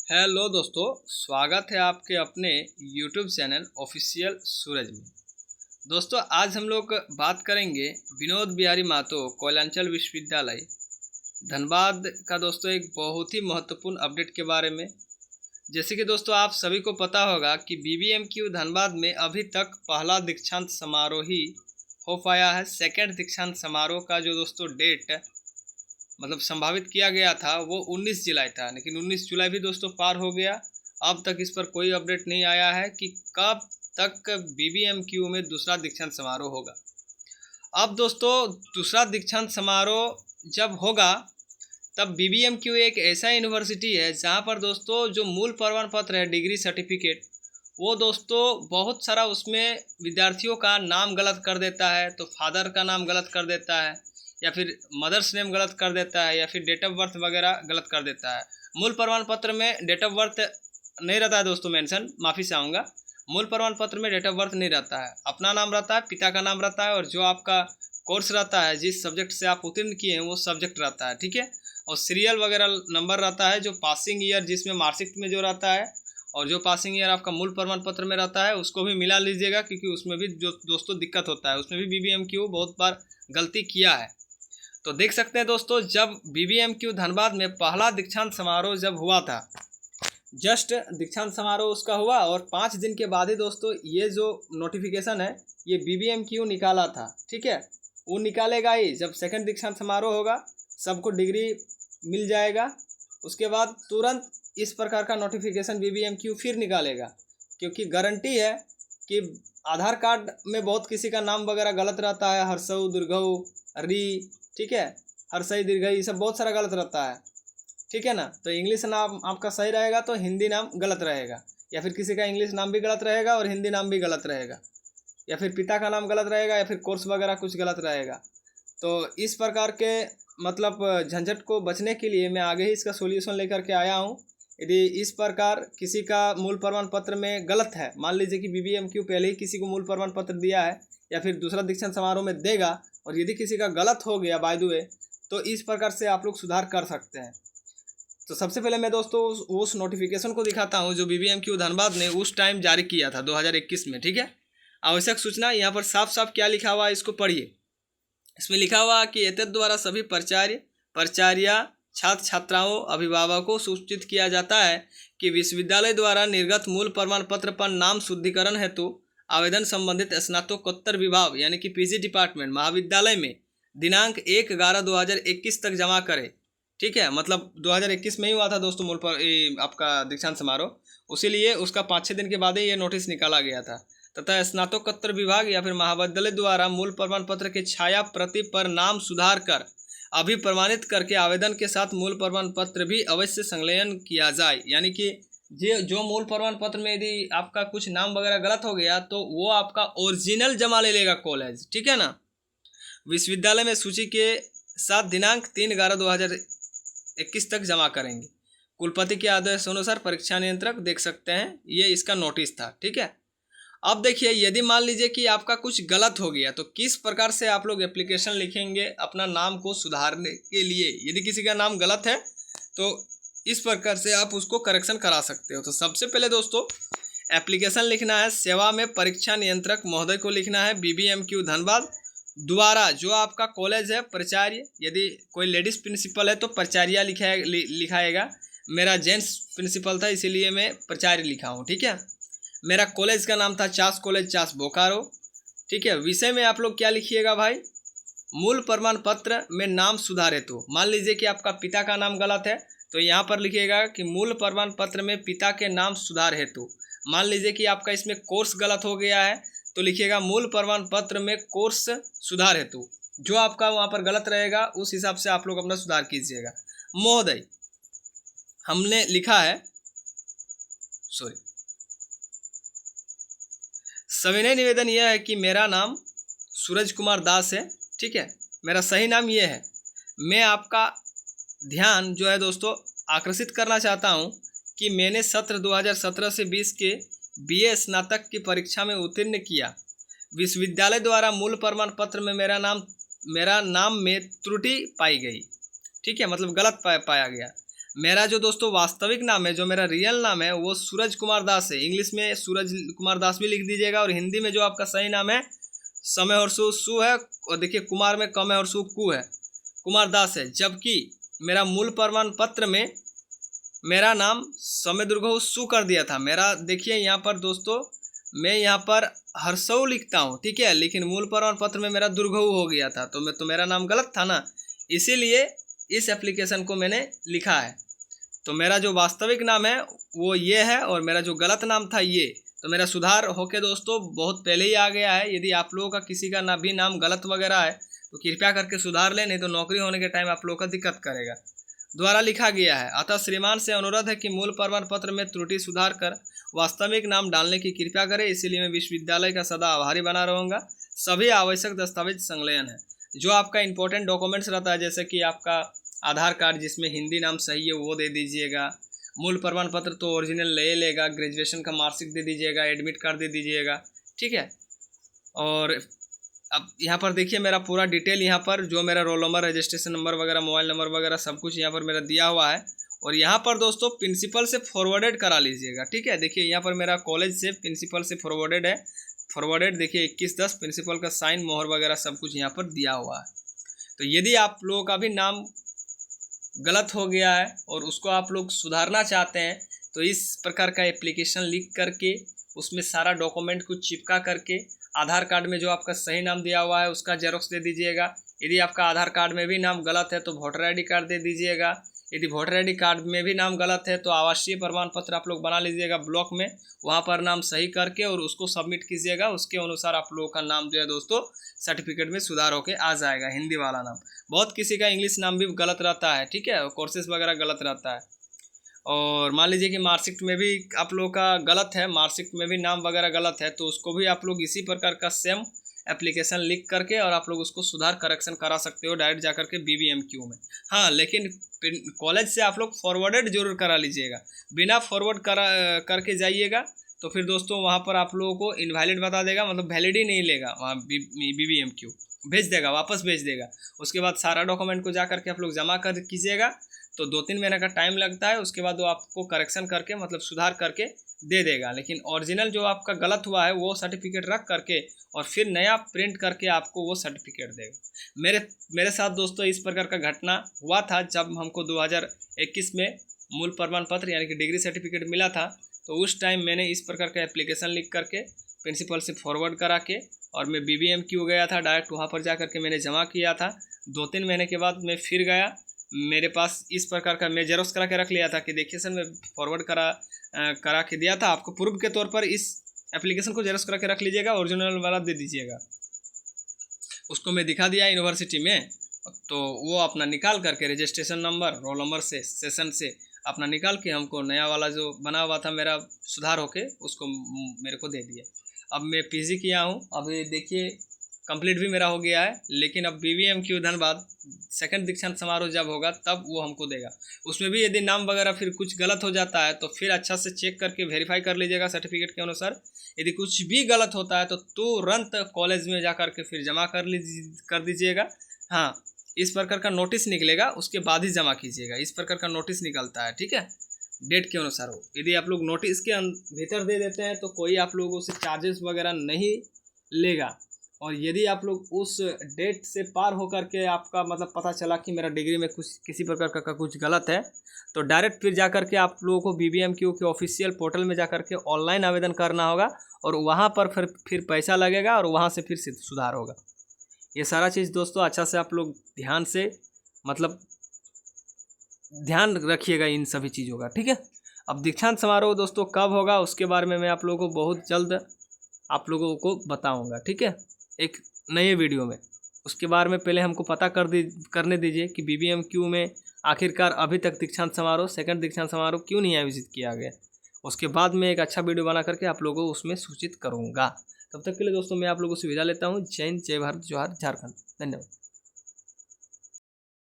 Hello दोस्तों, स्वागत है आपके अपने यूट्यूब चैनल ऑफिशियल सूरज में। दोस्तों, आज हम लोग बात करेंगे विनोद बिहारी महतो कोयलांचल विश्वविद्यालय धनबाद का दोस्तों एक बहुत ही महत्वपूर्ण अपडेट के बारे में। जैसे कि दोस्तों आप सभी को पता होगा कि बीबीएमक्यू धनबाद में अभी तक पहला दीक्षांत समारोह ही हो पाया है। सेकेंड दीक्षांत समारोह का जो दोस्तों डेट संभावित किया गया था वो 19 जुलाई था, लेकिन 19 जुलाई भी दोस्तों पार हो गया। अब तक इस पर कोई अपडेट नहीं आया है कि कब तक बीबीएमक्यू में दूसरा दीक्षांत समारोह होगा। अब दोस्तों दूसरा दीक्षांत समारोह जब होगा तब बीबीएमक्यू एक ऐसा यूनिवर्सिटी है जहां पर दोस्तों जो मूल प्रमाण पत्र है, डिग्री सर्टिफिकेट, वो दोस्तों बहुत सारा उसमें विद्यार्थियों का नाम गलत कर देता है। तो फादर का नाम गलत कर देता है, या फिर मदर्स नेम गलत कर देता है, या फिर डेट ऑफ बर्थ वगैरह गलत कर देता है। मूल प्रमाण पत्र में डेट ऑफ बर्थ नहीं रहता है दोस्तों मेंशन, माफ़ी चाहूँगा। मूल प्रमाण पत्र में डेट ऑफ बर्थ नहीं रहता है, अपना नाम रहता है, पिता का नाम रहता है, और जो आपका कोर्स रहता है, जिस सब्जेक्ट से आप उत्तीर्ण किए हैं वो सब्जेक्ट रहता है, ठीक है। और सीरियल वगैरह नंबर रहता है, जो पासिंग ईयर जिसमें मार्कशीट में जो रहता है, और जो पासिंग ईयर आपका मूल प्रमाण पत्र में रहता है उसको भी मिला लीजिएगा, क्योंकि उसमें भी जो दोस्तों दिक्कत होता है, उसमें भी बीबीएमक्यू बहुत बार गलती किया है। तो देख सकते हैं दोस्तों, जब बीबीएमक्यू धनबाद में पहला दीक्षांत समारोह जब हुआ था, जस्ट दीक्षांत समारोह उसका हुआ, और 5 दिन के बाद ही दोस्तों ये जो नोटिफिकेशन है ये बीबीएमक्यू निकाला था, ठीक है। वो निकालेगा ही जब सेकंड दीक्षांत समारोह होगा, सबको डिग्री मिल जाएगा। उसके बाद तुरंत इस प्रकार का नोटिफिकेशन बीबीएमक्यू फिर निकालेगा, क्योंकि गारंटी है कि आधार कार्ड में बहुत किसी का नाम वगैरह गलत रहता है, हर्षऊ, दुर्गऊ, री, ठीक है, हर्षई, दीर्घई, सब बहुत सारा गलत रहता है, ठीक है ना। तो इंग्लिश नाम आपका सही रहेगा तो हिंदी नाम गलत रहेगा, या फिर किसी का इंग्लिश नाम भी गलत रहेगा और हिंदी नाम भी गलत रहेगा, या फिर पिता का नाम गलत रहेगा, या फिर कोर्स वगैरह कुछ गलत रहेगा। तो इस प्रकार के झंझट को बचने के लिए मैं आगे ही इसका सोल्यूशन लेकर के आया हूँ। यदि इस प्रकार किसी का मूल प्रमाण पत्र में गलत है, मान लीजिए कि बीबीएमक्यू पहले ही किसी को मूल प्रमाण पत्र दिया है या फिर दूसरा दीक्षांत समारोह में देगा, और यदि किसी का गलत हो गया बाय द वे, तो इस प्रकार से आप लोग सुधार कर सकते हैं। तो सबसे पहले मैं दोस्तों उस नोटिफिकेशन को दिखाता हूं जो बीबीएमक्यू धनबाद ने उस टाइम जारी किया था 2021 में, ठीक है। आवश्यक सूचना, यहाँ पर साफ साफ क्या लिखा हुआ है इसको पढ़िए। इसमें लिखा हुआ कि एतद द्वारा सभी प्राचार्य, प्राचार्या, छात्र छात्राओं, अभिभावकों को सूचित किया जाता है कि विश्वविद्यालय द्वारा निर्गत मूल प्रमाण पत्र पर नाम शुद्धिकरण हेतु आवेदन संबंधित स्नातकोत्तर विभाग यानी कि पीजी डिपार्टमेंट महाविद्यालय में दिनांक 1/11/2021 तक जमा करें, ठीक है। 2021 में ही हुआ था दोस्तों मूल पर आपका दीक्षांत समारोह, उसीलिए उसका 5-6 दिन के बाद ही ये नोटिस निकाला गया था। तथा स्नातकोत्तर विभाग या फिर महाविद्यालय द्वारा मूल प्रमाण पत्र के छाया प्रति पर नाम सुधार कर अभी प्रमाणित करके आवेदन के साथ मूल प्रमाण पत्र भी अवश्य संलग्न किया जाए। यानी कि जो मूल प्रमाण पत्र में यदि आपका कुछ नाम वगैरह गलत हो गया तो वो आपका ओरिजिनल जमा ले लेगा कॉलेज, ठीक है ना। विश्वविद्यालय में सूची के साथ दिनांक 3/11/2021 तक जमा करेंगे। कुलपति के आदेश अनुसार परीक्षा नियंत्रक, देख सकते हैं ये इसका नोटिस था, ठीक है। अब देखिए, यदि मान लीजिए कि आपका कुछ गलत हो गया तो किस प्रकार से आप लोग एप्लीकेशन लिखेंगे अपना नाम को सुधारने के लिए। यदि किसी का नाम गलत है तो इस प्रकार से आप उसको करेक्शन करा सकते हो। तो सबसे पहले दोस्तों एप्लीकेशन लिखना है, सेवा में परीक्षा नियंत्रक महोदय को लिखना है, बीबीएमक्यू धनबाद द्वारा जो आपका कॉलेज है प्राचार्य, यदि कोई लेडीज़ प्रिंसिपल है तो प्राचार्या लिखाएगा। मेरा जेंट्स प्रिंसिपल था इसीलिए मैं प्राचार्य लिखा हूँ, ठीक है। मेरा कॉलेज का नाम था चास कॉलेज, चास बोकारो, ठीक है। विषय में आप लोग क्या लिखिएगा भाई, मूल प्रमाण पत्र में नाम सुधार हेतु। मान लीजिए कि आपका पिता का नाम गलत है तो यहाँ पर लिखिएगा कि मूल प्रमाण पत्र में पिता के नाम सुधार हेतु। मान लीजिए कि आपका इसमें कोर्स गलत हो गया है तो लिखिएगा मूल प्रमाण पत्र में कोर्स सुधार हेतु। जो आपका वहाँ पर गलत रहेगा उस हिसाब से आप लोग अपना सुधार कीजिएगा। महोदय हमने लिखा है, सविनय निवेदन यह है कि मेरा नाम सूरज कुमार दास है, ठीक है। मेरा सही नाम ये है। मैं आपका ध्यान जो है दोस्तों आकर्षित करना चाहता हूं कि मैंने सत्र 2017 से 20 के बीए स्नातक की परीक्षा में उत्तीर्ण किया। विश्वविद्यालय द्वारा मूल प्रमाण पत्र में मेरा नाम में त्रुटि पाई गई, ठीक है, गलत पाया गया। मेरा जो दोस्तों वास्तविक नाम है, जो मेरा रियल नाम है, वो सूरज कुमार दास है। इंग्लिश में सूरज कुमार दास भी लिख दीजिएगा, और हिंदी में जो आपका सही नाम है समय और सु है, और देखिए कुमार में कम है और सु कु है, कुमार दास है। जबकि मेरा मूल प्रमाण पत्र में मेरा नाम समय दुर्गहु सु कर दिया था। मेरा देखिए यहाँ पर दोस्तों, मैं यहाँ पर हर्षऊ लिखता हूँ, ठीक है, लेकिन मूल प्रमाण पत्र में मेरा दुर्गहु हो गया था, तो मेरा नाम गलत था ना, इसीलिए इस एप्लीकेशन को मैंने लिखा है। तो मेरा जो वास्तविक नाम है वो ये है, और मेरा जो गलत नाम था ये, तो मेरा सुधार होके दोस्तों बहुत पहले ही आ गया है। यदि आप लोगों का किसी का ना भी नाम गलत वगैरह है तो कृपया करके सुधार लें, नहीं तो नौकरी होने के टाइम आप लोगों का दिक्कत करेगा। द्वारा लिखा गया है, अतः श्रीमान से अनुरोध है कि मूल प्रमाण पत्र में त्रुटि सुधार कर वास्तविक नाम डालने की कृपया करें। इसीलिए मैं विश्वविद्यालय का सदा आभारी बना रहूँगा। सभी आवश्यक दस्तावेज संलग्न है। जो आपका इंपॉर्टेंट डॉक्यूमेंट्स रहता है, जैसे कि आपका आधार कार्ड जिसमें हिंदी नाम सही है वो दे दीजिएगा, मूल प्रमाण पत्र तो ओरिजिनल ले लेगा, ग्रेजुएशन का मार्कशीट दे दीजिएगा, एडमिट कार्ड दे दीजिएगा, ठीक है। और अब यहाँ पर देखिए मेरा पूरा डिटेल, यहाँ पर जो मेरा रोल नंबर, रजिस्ट्रेशन नंबर वगैरह, मोबाइल नंबर वगैरह सब कुछ यहाँ पर मेरा दिया हुआ है। और यहाँ पर दोस्तों प्रिंसिपल से फॉरवर्डेड करा लीजिएगा, ठीक है। देखिए यहाँ पर मेरा कॉलेज से प्रिंसिपल से फॉरवर्डेड है, फॉरवर्डेड देखिए 21/10 प्रिंसिपल का साइन मोहर वगैरह सब कुछ यहाँ पर दिया हुआ है। तो यदि आप लोगों का भी नाम गलत हो गया है और उसको आप लोग सुधारना चाहते हैं, तो इस प्रकार का एप्लीकेशन लिख करके उसमें सारा डॉक्यूमेंट को चिपका करके आधार कार्ड में जो आपका सही नाम दिया हुआ है उसका जेरोक्स दे दीजिएगा। यदि आपका आधार कार्ड में भी नाम गलत है तो वोटर आईडी कार्ड दे दीजिएगा। यदि वोटर आईडी कार्ड में भी नाम गलत है तो आवासीय प्रमाण पत्र आप लोग बना लीजिएगा ब्लॉक में, वहाँ पर नाम सही करके और उसको सबमिट कीजिएगा। उसके अनुसार आप लोगों का नाम जो है दोस्तों सर्टिफिकेट में सुधार होके आ जाएगा, हिंदी वाला नाम। बहुत किसी का इंग्लिश नाम भी गलत रहता है, ठीक है, कोर्सेज वगैरह गलत रहता है। और मान लीजिए कि मार्कशीट में भी आप लोगों का गलत है, मार्कशीट में भी नाम वगैरह गलत है, तो उसको भी आप लोग इसी प्रकार का सेम एप्लीकेशन लिख करके और आप लोग उसको सुधार करेक्शन करा सकते हो डायरेक्ट जाकर के BBMQ में। हाँ, लेकिन कॉलेज से आप लोग फॉरवर्डेड जरूर करा लीजिएगा। बिना फॉरवर्ड करके जाइएगा तो फिर दोस्तों वहाँ पर आप लोगों को इनवैलिड बता देगा, मतलब वैलिड ही नहीं लेगा, वहाँ BBMQ भेज देगा, वापस भेज देगा। उसके बाद सारा डॉक्यूमेंट को जा करके आप लोग जमा कर कीजिएगा, तो 2-3 महीने का टाइम लगता है। उसके बाद वो आपको करेक्शन करके मतलब सुधार करके दे देगा। लेकिन ओरिजिनल जो आपका गलत हुआ है वो सर्टिफिकेट रख करके और फिर नया प्रिंट करके आपको वो सर्टिफिकेट देगा। मेरे साथ दोस्तों इस प्रकार का घटना हुआ था जब हमको 2021 में मूल प्रमाण पत्र यानी कि डिग्री सर्टिफिकेट मिला था। तो उस टाइम मैंने इस प्रकार का एप्लीकेशन लिख करके प्रिंसिपल से फॉरवर्ड करा के और मैं BBMQ गया था, डायरेक्ट वहाँ पर जा करके मैंने जमा किया था। 2-3 महीने के बाद मैं फिर गया, मेरे पास इस प्रकार का मैं जेरोक्स करा के रख लिया था कि देखिए सर मैं फॉरवर्ड करा के दिया था आपको, प्रूफ के तौर पर इस एप्लीकेशन को जेरोक्स करा के रख लीजिएगा, ओरिजिनल वाला दे दीजिएगा। उसको मैं दिखा दिया यूनिवर्सिटी में, तो वो अपना निकाल करके रजिस्ट्रेशन नंबर, रोल नंबर से, सेशन से अपना निकाल के हमको नया वाला जो बना हुआ था मेरा सुधार होके उसको मेरे को दे दिया। अब मैं PG किया हूँ, अभी देखिए कंप्लीट भी मेरा हो गया है। लेकिन अब BBMQ धनबाद सेकंड दीक्षांत समारोह जब होगा तब वो हमको देगा। उसमें भी यदि नाम वगैरह फिर कुछ गलत हो जाता है तो फिर अच्छा से चेक करके वेरीफाई कर लीजिएगा सर्टिफिकेट के अनुसार। यदि कुछ भी गलत होता है तो तुरंत कॉलेज में जा करके फिर जमा कर दीजिएगा। हाँ, इस प्रकार का नोटिस निकलेगा, उसके बाद ही जमा कीजिएगा। इस प्रकार का नोटिस निकलता है, ठीक है, डेट के अनुसार हो। यदि आप लोग नोटिस के भीतर दे देते हैं तो कोई आप लोगों से चार्जेस वगैरह नहीं लेगा। और यदि आप लोग उस डेट से पार होकर के आपका मतलब पता चला कि मेरा डिग्री में कुछ किसी प्रकार का कुछ गलत है, तो डायरेक्ट फिर जा कर के आप लोगों को BBMQ के ऑफिशियल पोर्टल में जा कर के ऑनलाइन आवेदन करना होगा और वहाँ पर फिर पैसा लगेगा और वहाँ से फिर सुधार होगा। ये सारा चीज़ दोस्तों अच्छा से आप लोग ध्यान से मतलब ध्यान रखिएगा इन सभी चीज़ों का, ठीक है। अब दीक्षांत समारोह दोस्तों कब होगा उसके बारे में मैं आप लोगों को बहुत जल्द आप लोगों को बताऊंगा, ठीक है, एक नए वीडियो में। उसके बारे में पहले हमको पता करने दीजिए कि BBMQ में आखिरकार अभी तक दीक्षांत समारोह, सेकंड दीक्षांत समारोह क्यों नहीं आयोजित किया गया। उसके बाद मैं एक अच्छा वीडियो बना करके आप लोगों को उसमें सूचित करूँगा। तब तक के लिए दोस्तों मैं आप लोगों से विदा लेता हूँ। जय हिंद, जय भारत, जोहार, झारखंड। धन्यवाद।